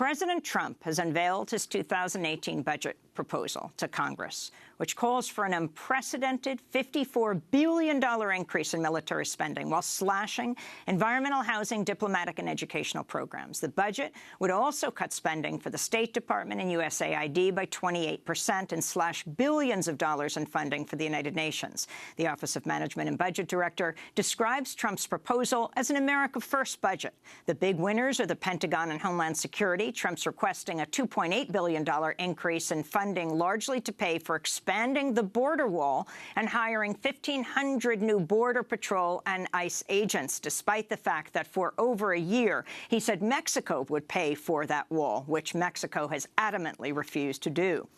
President Trump has unveiled his 2018 budget proposal to Congress, which calls for an unprecedented $54 billion increase in military spending while slashing environmental, housing, diplomatic and educational programs. The budget would also cut spending for the State Department and USAID by 28% and slash billions of dollars in funding for the United Nations. The Office of Management and Budget Director describes Trump's proposal as an America First budget. The big winners are the Pentagon and Homeland Security. Trump's requesting a $2.8 billion increase in funding largely to pay for expanding the border wall and hiring 1,500 new Border Patrol and ICE agents, despite the fact that for over a year he said Mexico would pay for that wall, which Mexico has adamantly refused to do.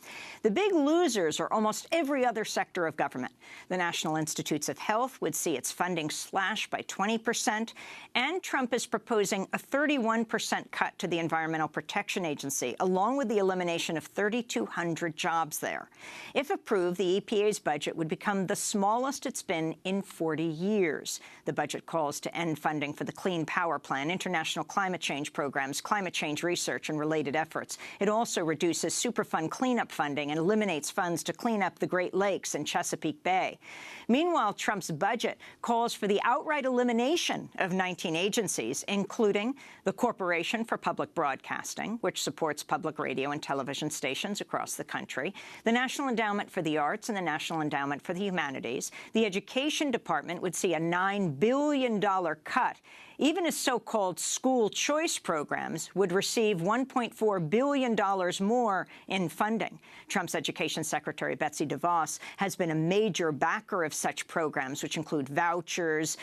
The big losers are almost every other sector of government. The National Institutes of Health would see its funding slashed by 20%, and Trump is proposing a 31% cut to the Environmental Protection Agency, along with the elimination of 3,200 jobs there. If approved, the EPA's budget would become the smallest it's been in 40 years. The budget calls to end funding for the Clean Power Plan, international climate change programs, climate change research and related efforts. It also reduces Superfund cleanup funding and eliminates funds to clean up the Great Lakes and Chesapeake Bay. Meanwhile, Trump's budget calls for the outright elimination of 19 agencies, including the Corporation for Public Broadcasting, which supports public radio and television stations across the country, the National Endowment for the Arts and the National Endowment for the Humanities. The Education Department would see a $9 billion cut. Even as so-called school choice programs would receive $1.4 billion more in funding. Trump's Education Secretary Betsy DeVos has been a major backer of such programs, which include vouchers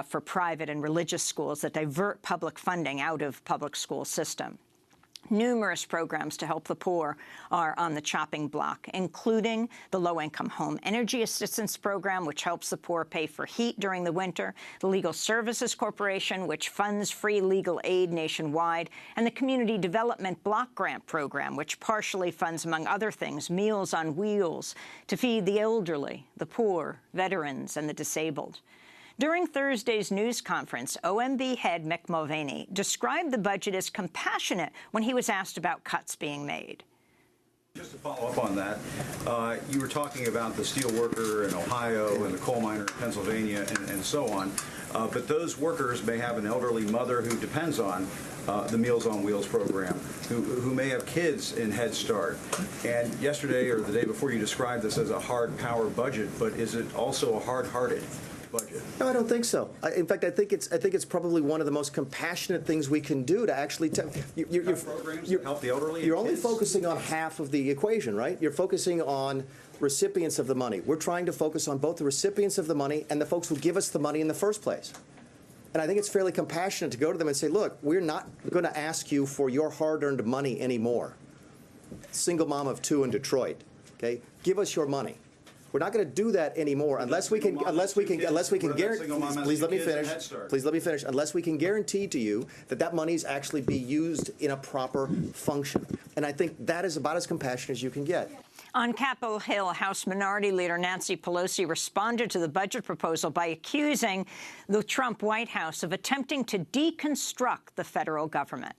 for private and religious schools that divert public funding out of public school system. Numerous programs to help the poor are on the chopping block, including the Low-Income Home Energy Assistance Program, which helps the poor pay for heat during the winter, the Legal Services Corporation, which funds free legal aid nationwide, and the Community Development Block Grant Program, which partially funds, among other things, Meals on Wheels to feed the elderly, the poor, veterans, and the disabled. During Thursday's news conference, OMB head Mick Mulvaney described the budget as compassionate when he was asked about cuts being made. Just to follow up on that, you were talking about the steel worker in Ohio and the coal miner in Pennsylvania and so on, but those workers may have an elderly mother who depends on the Meals on Wheels program, who may have kids in Head Start. And yesterday or the day before you described this as a hard power budget, but is it also a hard-hearted budget? No, I don't think so. In fact, I think it's probably one of the most compassionate things we can do to actually you're programs that help the elderly. You're only focusing on half of the equation, right? You're focusing on recipients of the money. We're trying to focus on both the recipients of the money and the folks who give us the money in the first place. And I think it's fairly compassionate to go to them and say, look, we're not going to ask you for your hard-earned money anymore. Single mom of two in Detroit, okay? Give us your money. We're not going to do that anymore unless we can guarantee. Please let me finish. Please let me finish. Unless we can guarantee to you that that money is actually be used in a proper function. And I think that is about as compassionate as you can get. On Capitol Hill, House Minority Leader Nancy Pelosi responded to the budget proposal by accusing the Trump White House of attempting to deconstruct the federal government.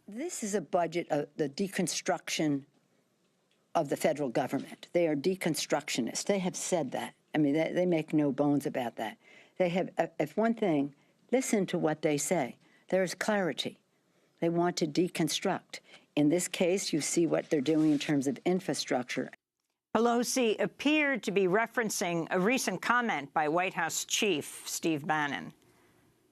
This is a budget of the deconstruction of the federal government. They are deconstructionists. They have said that. I mean, they make no bones about that. They have, if one thing, listen to what they say. There is clarity. They want to deconstruct. In this case, you see what they're doing in terms of infrastructure. Pelosi appeared to be referencing a recent comment by White House Chief Steve Bannon.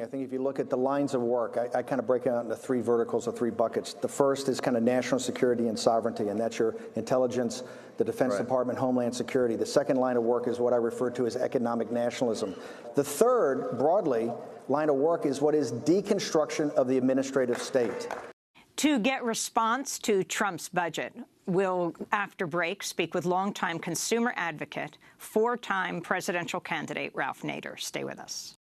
I think if you look at the lines of work, I kind of break it out into three verticals or three buckets. The first is kind of national security and sovereignty, and that's your intelligence, the Defense Department, Homeland Security. The second line of work is what I refer to as economic nationalism. The third, broadly, line of work is what is deconstruction of the administrative state. To get response to Trump's budget, we'll, after break, speak with longtime consumer advocate, four-time presidential candidate Ralph Nader. Stay with us.